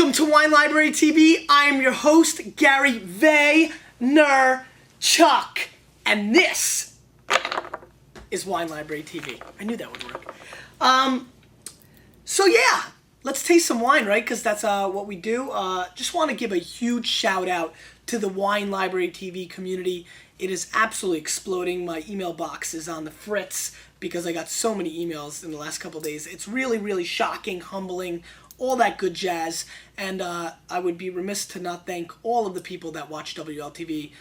Welcome to Wine Library TV. I am your host, Gary Vaynerchuk, and this is Wine Library TV. I knew that would work. So yeah, let's taste some wine, right? Because that's what we do. Just want to give a huge shout out to the Wine Library TV community. It is absolutely exploding. My email box is on the fritz because I got so many emails in the last couple of days. It's really, really shocking, humbling, all that good jazz, and I would be remiss to not thank all of the people that watch WLTV.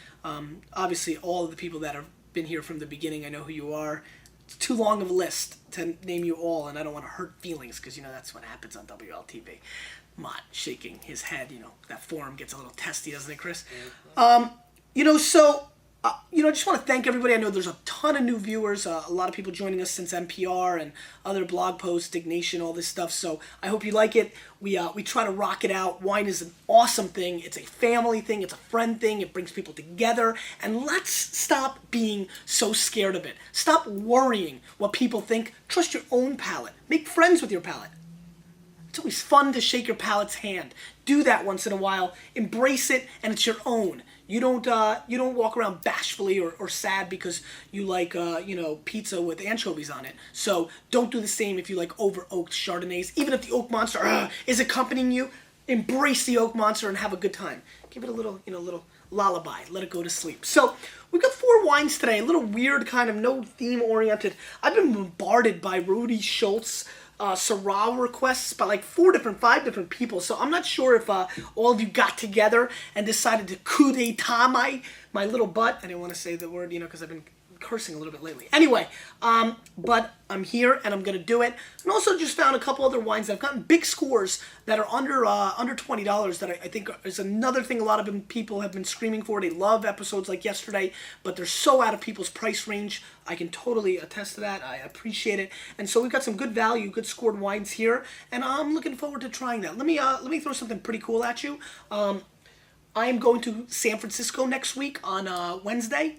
Obviously, all of the people that have been here from the beginning. I know who you are. It's too long of a list to name you all, and I don't want to hurt feelings because, you know, that's what happens on WLTV. Mott shaking his head, you know, that forum gets a little testy, doesn't it, Chris? I just want to thank everybody. I know there's a ton of new viewers, a lot of people joining us since NPR and other blog posts, Dignation, all this stuff. So I hope you like it. We try to rock it out. Wine is an awesome thing. It's a family thing. It's a friend thing. It brings people together. And let's stop being so scared of it. Stop worrying what people think. Trust your own palate. Make friends with your palate. It's always fun to shake your palate's hand. Do that once in a while. Embrace it, and it's your own. You don't walk around bashfully or sad because you like pizza with anchovies on it. So don't do the same if you like over-oaked Chardonnays. Even if the oak monster is accompanying you, embrace the oak monster and have a good time. Give it a little lullaby. Let it go to sleep. So we've got 4 wines today. A little weird, kind of no theme oriented. I've been bombarded by Rudy Schultz Syrah requests by like 5 different people, so I'm not sure if all of you got together and decided to coup d'etat my little butt. I didn't want to say the word, because I've been cursing a little bit lately. Anyway, but I'm here and I'm gonna do it. And also just found a couple other wines that have gotten big scores that are under $20 that I think is another thing a lot of people have been screaming for. They love episodes like yesterday, but they're so out of people's price range. I can totally attest to that. I appreciate it. And so we've got some good value, good scored wines here, and I'm looking forward to trying that. Let me throw something pretty cool at you. I am going to San Francisco next week on Wednesday.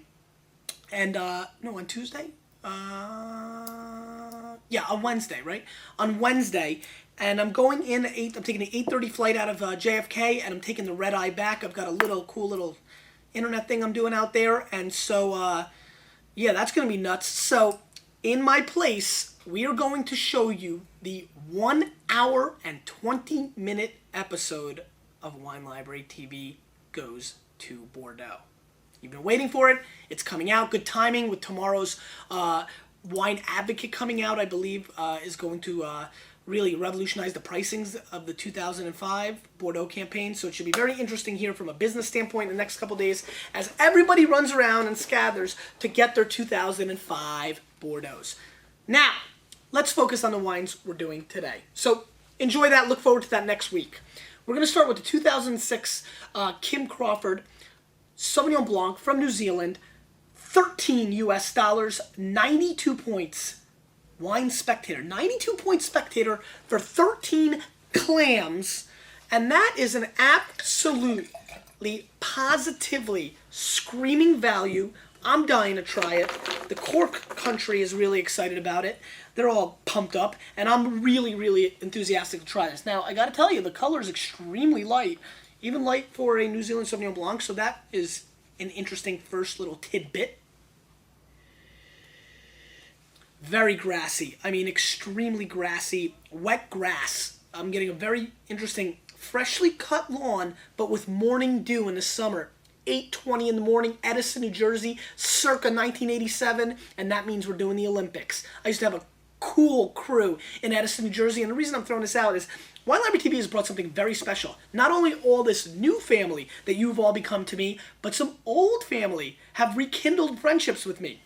And, on Tuesday? On Wednesday, right? On Wednesday. And I'm going in I'm taking an 8:30 flight out of JFK, and I'm taking the red eye back. I've got a cool little internet thing I'm doing out there. And so, that's going to be nuts. So, in my place, we are going to show you the 1 hour and 20-minute episode of Wine Library TV Goes to Bordeaux. You've been waiting for it. It's coming out. Good timing with tomorrow's Wine Advocate coming out, I believe, is going to really revolutionize the pricings of the 2005 Bordeaux campaign. So it should be very interesting here from a business standpoint in the next couple days as everybody runs around and scatters to get their 2005 Bordeaux's. Now, let's focus on the wines we're doing today. So enjoy that. Look forward to that next week. We're going to start with the 2006 Kim Crawford Sauvignon Blanc from New Zealand, $13 US, 92 points. Wine Spectator, 92 point Spectator for 13 clams, and that is an absolutely, positively screaming value. I'm dying to try it. The Cork country is really excited about it. They're all pumped up, and I'm really, really enthusiastic to try this. Now, I got to tell you, the color is extremely light. Even light for a New Zealand Sauvignon Blanc, so that is an interesting first little tidbit. Very grassy. I mean, extremely grassy. Wet grass. I'm getting a very interesting, freshly cut lawn, but with morning dew in the summer. 8:20 in the morning, Edison, New Jersey, circa 1987, and that means we're doing the Olympics. I used to have a cool crew in Edison, New Jersey, and the reason I'm throwing this out is Wine Library TV has brought something very special. Not only all this new family that you've all become to me, but some old family have rekindled friendships with me.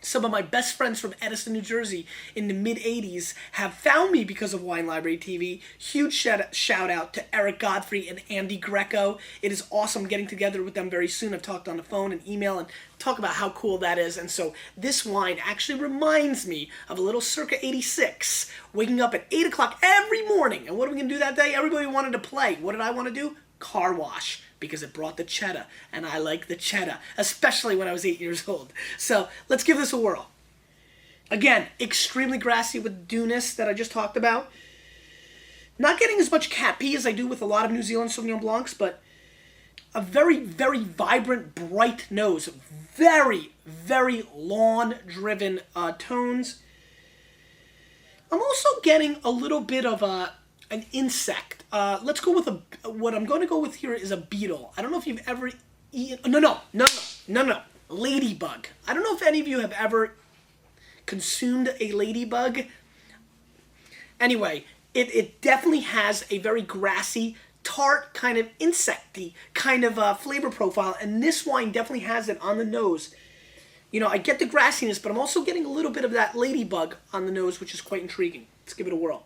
Some of my best friends from Edison, New Jersey in the mid-'80s have found me because of Wine Library TV. Huge shout out to Eric Godfrey and Andy Greco. It is awesome getting together with them very soon. I've talked on the phone and email and talk about how cool that is. And so this wine actually reminds me of a little circa 86, waking up at 8 o'clock every morning. And what are we going to do that day? Everybody wanted to play. What did I want to do? Car wash. Because it brought the cheddar, and I like the cheddar, especially when I was 8 years old. So let's give this a whirl. Again, extremely grassy with dewness that I just talked about. Not getting as much cat pee as I do with a lot of New Zealand Sauvignon Blancs, but a very, very vibrant, bright nose. Very, very lawn-driven tones. I'm also getting a little bit of an insect. Let's go with what I'm going to go with here is a beetle. I don't know if you've ever eaten... No. Ladybug. I don't know if any of you have ever consumed a ladybug. Anyway, it definitely has a very grassy, tart, kind of insecty kind of flavor profile, and this wine definitely has it on the nose. You know, I get the grassiness, but I'm also getting a little bit of that ladybug on the nose, which is quite intriguing. Let's give it a whirl.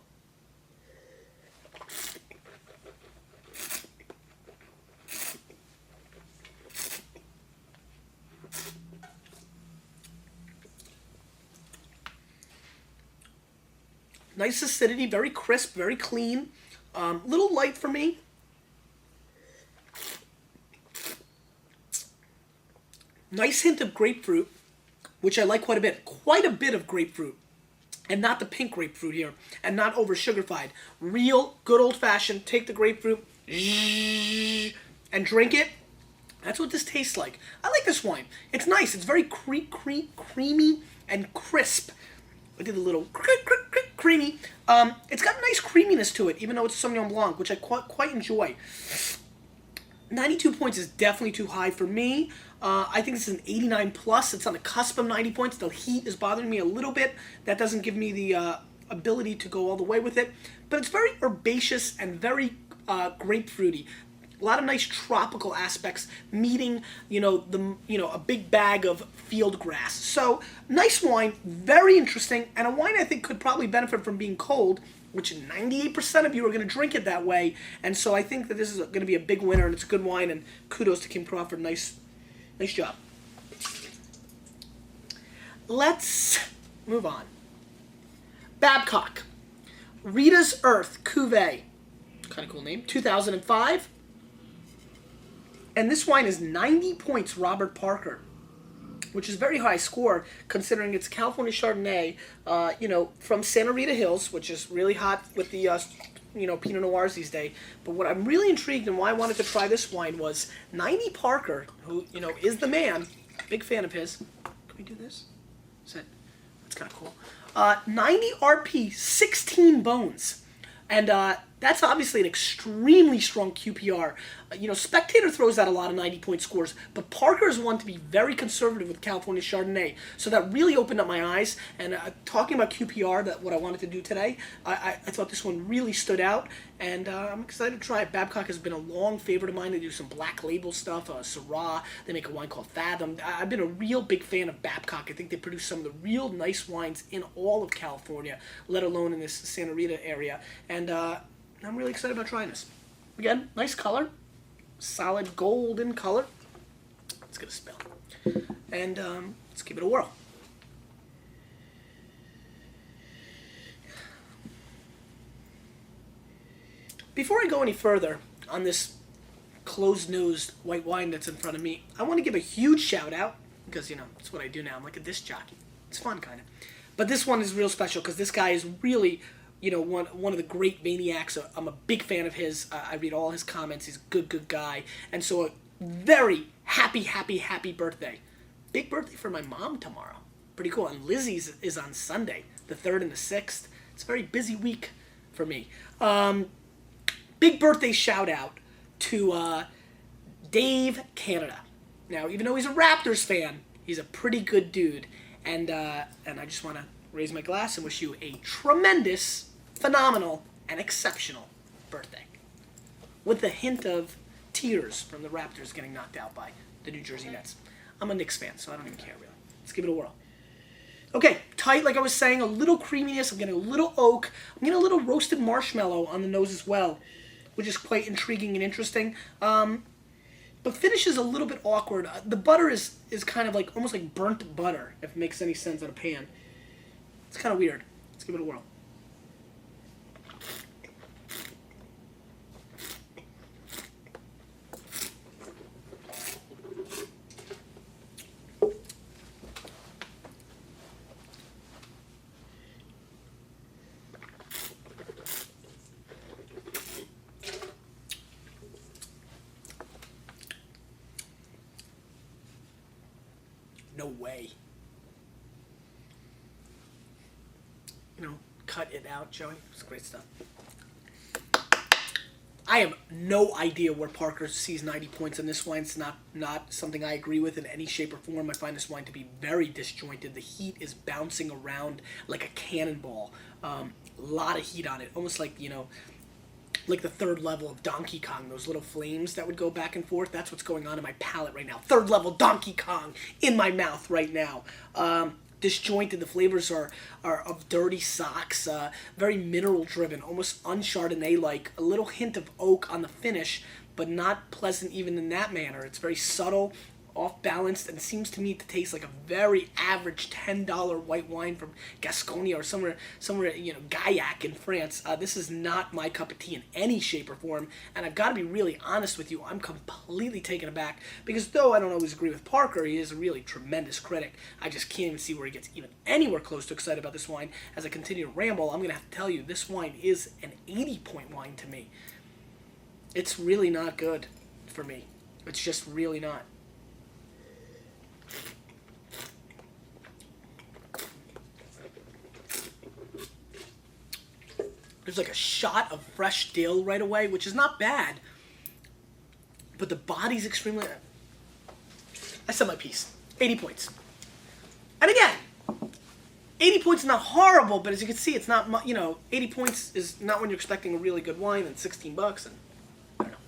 Nice acidity, very crisp, very clean. Little light for me. Nice hint of grapefruit, which I like quite a bit. Quite a bit of grapefruit. And not the pink grapefruit here. And not over sugarified. Real, good old-fashioned, take the grapefruit and drink it. That's what this tastes like. I like this wine. It's nice. It's very creamy and crisp. I did a little creamy. It's got a nice creaminess to it, even though it's Sauvignon Blanc, which I quite enjoy. 92 points is definitely too high for me. I think this is an 89 plus. It's on the cusp of 90 points. The heat is bothering me a little bit. That doesn't give me the ability to go all the way with it. But it's very herbaceous and very grapefruity. A lot of nice tropical aspects meeting, a big bag of field grass. So, nice wine, very interesting, and a wine I think could probably benefit from being cold, which 98% of you are going to drink it that way. And so I think that this is going to be a big winner, and it's a good wine, and kudos to Kim Crawford. Nice job. Let's move on. Babcock. Rita's Earth Cuvée. Kind of cool name. 2005. And this wine is 90 points Robert Parker, which is a very high score considering it's California Chardonnay, from Santa Rita Hills, which is really hot with the, Pinot Noirs these days. But what I'm really intrigued and why I wanted to try this wine was 90 Parker, who, is the man, big fan of his. Can we do this? That's kind of cool. 90 RP, 16 bones. And that's obviously an extremely strong QPR. Spectator throws out a lot of 90-point scores, but Parker is one to be very conservative with California Chardonnay. So that really opened up my eyes. And talking about QPR, what I wanted to do today, I thought this one really stood out. And I'm excited to try it. Babcock has been a long favorite of mine. They do some black label stuff, Syrah. They make a wine called Fathom. I've been a real big fan of Babcock. I think they produce some of the real nice wines in all of California, let alone in this Santa Rita area. And I'm really excited about trying this. Again, nice color. Solid golden color. Let's get a smell. And let's give it a whirl. Before I go any further on this closed-nosed white wine that's in front of me, I want to give a huge shout-out, because, that's what I do now. I'm like a disc jockey. It's fun, kind of. But this one is real special, because this guy is really... one of the great maniacs. I'm a big fan of his. I read all his comments. He's a good guy. And so a very happy birthday. Big birthday for my mom tomorrow. Pretty cool. And Lizzie's is on Sunday, the 3rd and the 6th. It's a very busy week for me. Big birthday shout out to Dave Canada. Now, even though he's a Raptors fan, he's a pretty good dude. And I just want to raise my glass and wish you a tremendous, phenomenal, and exceptional birthday. With a hint of tears from the Raptors getting knocked out by the New Jersey Nets. I'm a Knicks fan, so I don't even care, really. Let's give it a whirl. Okay, tight, like I was saying, a little creaminess. I'm getting a little oak. I'm getting a little roasted marshmallow on the nose as well, which is quite intriguing and interesting. But finish is a little bit awkward. The butter is kind of like, almost like burnt butter, if it makes any sense in a pan. It's kind of weird. Let's give it a whirl. No way. You know, cut it out, Joey. It's great stuff. I have no idea where Parker sees 90 points in this wine. It's not something I agree with in any shape or form. I find this wine to be very disjointed. The heat is bouncing around like a cannonball. A lot of heat on it, almost like, you know, like the third level of Donkey Kong, those little flames that would go back and forth. That's what's going on in my palate right now. Third level Donkey Kong in my mouth right now. Disjointed. The flavors are of dirty socks, very mineral driven, almost un-Chardonnay like. A little hint of oak on the finish, but not pleasant even in that manner. It's very subtle, off-balanced, and seems to me to taste like a very average $10 white wine from Gascony or somewhere, you know, Gaillac in France. This is not my cup of tea in any shape or form, and I've got to be really honest with you, I'm completely taken aback, because though I don't always agree with Parker, he is a really tremendous critic. I just can't even see where he gets even anywhere close to excited about this wine. As I continue to ramble, I'm going to have to tell you, this wine is an 80-point wine to me. It's really not good for me. It's just really not. There's like a shot of fresh dill right away, which is not bad. But the body's extremely... I said my piece. 80 points. And again, 80 points is not horrible, but as you can see, it's not, you know, 80 points is not when you're expecting a really good wine and 16 bucks. And I don't know.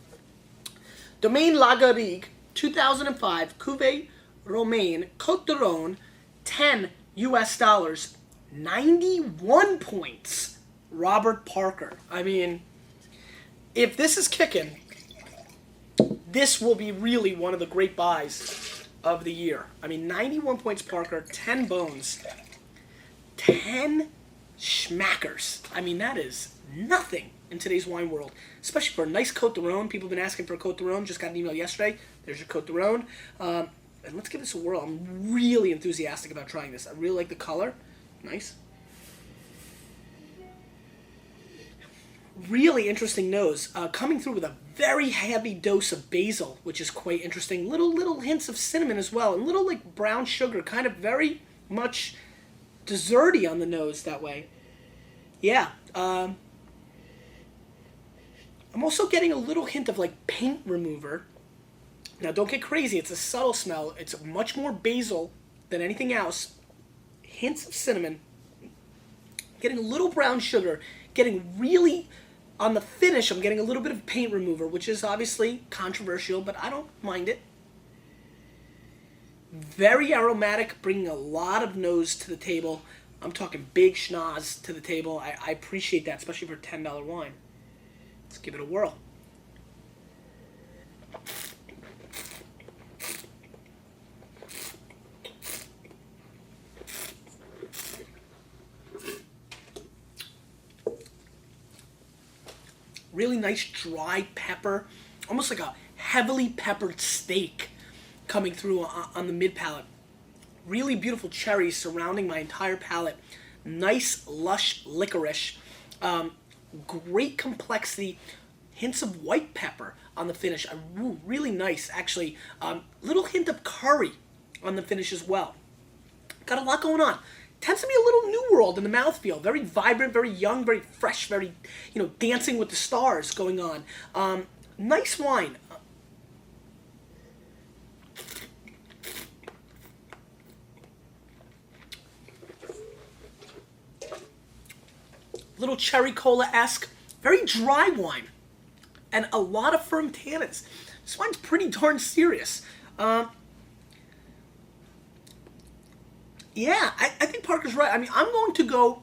Domaine La Garrigue, 2005, Cuvée Romaine, Cote de Rhone, 10 US dollars, 91 points. Robert Parker. I mean, if this is kicking, this will be really one of the great buys of the year. I mean, 91 points Parker, 10 bones, 10 schmackers. I mean, that is nothing in today's wine world, especially for a nice Cote de Rhone. People have been asking for a Cote de Rhone. Just got an email yesterday. There's your Cote de Rhone. And let's give this a whirl. I'm really enthusiastic about trying this. I really like the color. Nice. Really interesting nose, coming through with a very heavy dose of basil, which is quite interesting. Little hints of cinnamon as well, and little like brown sugar, kind of very much desserty on the nose that way. Yeah, I'm also getting a little hint of like paint remover. Now don't get crazy, it's a subtle smell. It's much more basil than anything else. Hints of cinnamon. Getting a little brown sugar, getting really... On the finish, I'm getting a little bit of paint remover, which is obviously controversial, but I don't mind it. Very aromatic, bringing a lot of nose to the table. I'm talking big schnoz to the table. I appreciate that, especially for a $10 wine. Let's give it a whirl. Really nice dry pepper, almost like a heavily peppered steak coming through on the mid palate. Really beautiful cherries surrounding my entire palate. Nice lush licorice. Great complexity. Hints of white pepper on the finish. Really nice, actually. Little hint of curry on the finish as well. Got a lot going on. Tends to be a little New World in the mouthfeel. Very vibrant, very young, very fresh, very, you know, dancing with the stars going on. Nice wine. Little cherry cola-esque. Very dry wine. And a lot of firm tannins. This wine's pretty darn serious. Yeah, I think Parker's right. I mean, I'm going to go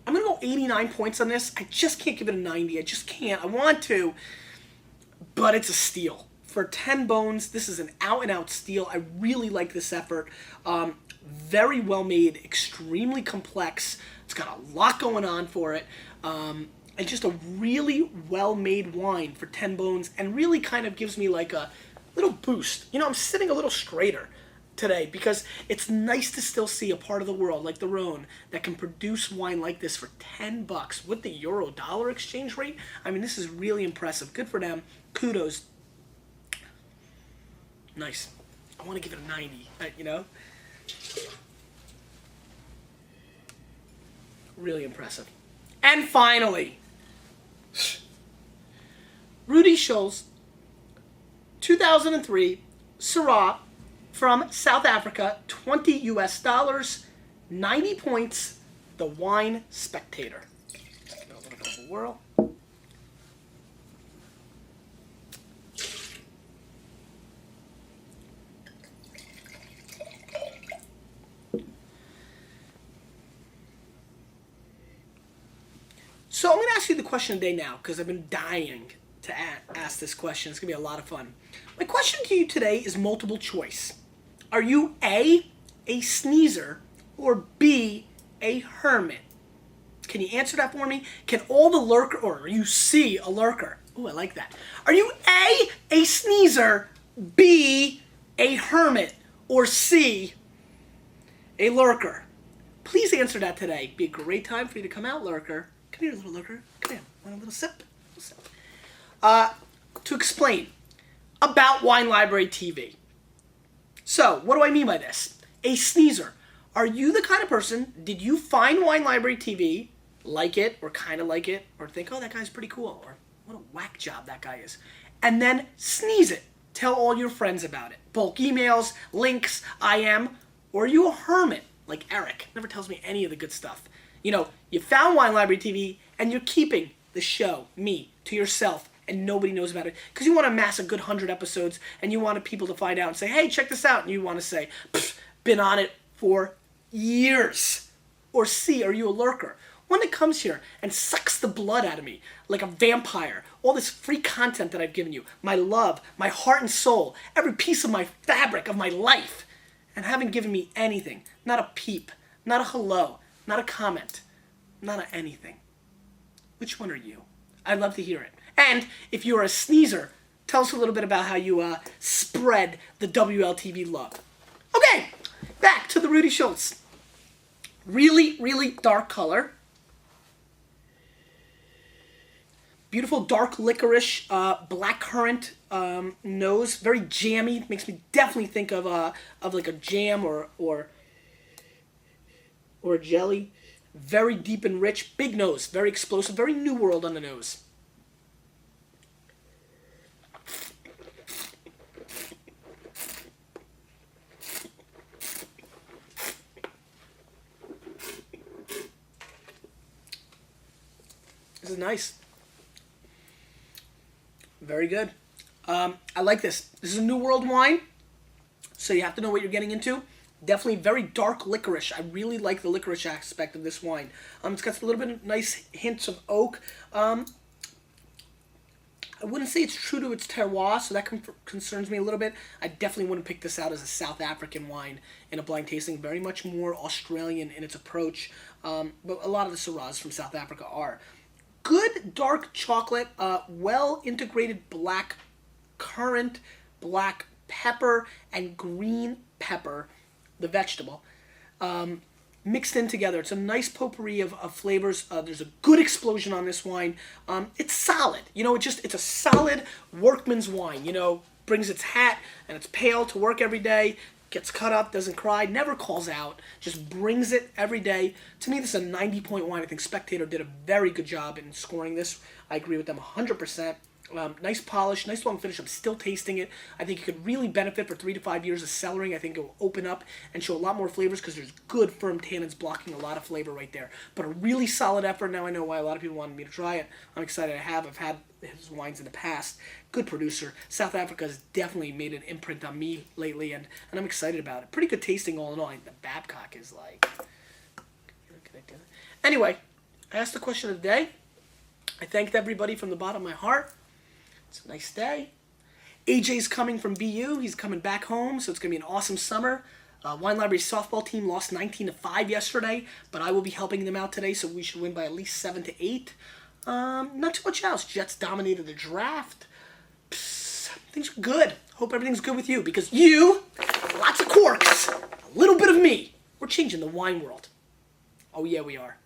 89 points on this. I just can't give it a 90. I just can't. I want to, but it's a steal. For 10 bones, this is an out-and-out steal. I really like this effort. Very well made, extremely complex. It's got a lot going on for it. And just a really well-made wine for 10 bones, and really kind of gives me like a little boost. You know, I'm sitting a little straighter today because it's nice to still see a part of the world like the Rhone that can produce wine like this for 10 bucks with the euro-dollar exchange rate. I mean, this is really impressive. Good for them. Kudos. Nice. I want to give it a 90, you know? Really impressive. And finally, Rudy Schultz, 2003 Syrah from South Africa, 20 US dollars, 90 points, the wine Spectator. Give it a little bit of a whirl. So I'm going to ask you the question of the day now, because I've been dying to ask this question. It's going to be a lot of fun. My question to you today is multiple choice. Are you A, a sneezer, or B, a hermit? Can you answer that for me? Can all the lurker, or are you C, a lurker? Ooh, I like that. Are you A, sneezer, B, a hermit, or C, a lurker? Please answer that today. It'd be a great time for you to come out, lurker. Come here, little lurker. Come here. Want a little sip? To explain about Wine Library TV. So, what do I mean by this? A sneezer. Are you the kind of person, did you find Wine Library TV, like it, or kind of like it, or think, oh, that guy's pretty cool, or what a whack job that guy is, and then sneeze it. Tell all your friends about it. Bulk emails, links, IM, or are you a hermit, like Eric? Never tells me any of the good stuff. You know, you found Wine Library TV, and you're keeping the show, me, to yourself, and nobody knows about it, because you want to amass a good 100 episodes, and you want people to find out and say, hey, check this out, and you want to say, been on it for years. Or C, are you a lurker? One that comes here and sucks the blood out of me like a vampire. All this free content that I've given you, my love, my heart and soul, every piece of my fabric of my life, and haven't given me anything. Not a peep, not a hello, not a comment, not a anything. Which one are you? I'd love to hear it. And if you're a sneezer, tell us a little bit about how you spread the WLTV love. Okay, back to the Rudy Schultz. Really, really dark color. Beautiful dark licorice, blackcurrant nose. Very jammy. Makes me definitely think of like a jam or a jelly. Very deep and rich. Big nose. Very explosive. Very New World on the nose. This is nice. Very good. I like this. This is a New World wine, so you have to know what you're getting into. Definitely very dark licorice. I really like the licorice aspect of this wine. It's got a little bit of nice hints of oak. I wouldn't say it's true to its terroir, so that concerns me a little bit. I definitely wouldn't pick this out as a South African wine in a blind tasting. Very much more Australian in its approach, but a lot of the Syrahs from South Africa are. Good dark chocolate, well integrated black currant, black pepper, and green pepper, the vegetable, mixed in together. It's a nice potpourri of flavors. There's a good explosion on this wine. It's solid. You know, it's a solid workman's wine. You know, brings its hat and it's pale to work every day. Gets cut up, doesn't cry, never calls out, just brings it every day. To me, this is a 90-point wine. I think Spectator did a very good job in scoring this. I agree with them 100%. Nice polish, nice long finish. I'm still tasting it. I think it could really benefit for 3 to 5 years of cellaring. I think it will open up and show a lot more flavors because there's good firm tannins blocking a lot of flavor right there. But a really solid effort. Now I know why a lot of people wanted me to try it. I'm excited I've had his wines in the past. Good producer. South Africa has definitely made an imprint on me lately, and I'm excited about it. Pretty good tasting all in all. The Babcock is like... Anyway, I asked the question of the day. I thanked everybody from the bottom of my heart. It's a nice day. AJ's coming from BU. He's coming back home, so it's going to be an awesome summer. Wine Library's softball team lost 19-5 yesterday, but I will be helping them out today, so we should win by at least 7-8. Not too much else. Jets dominated the draft. Things are good. Hope everything's good with you, because you, lots of corks, a little bit of me. We're changing the wine world. Oh yeah, we are.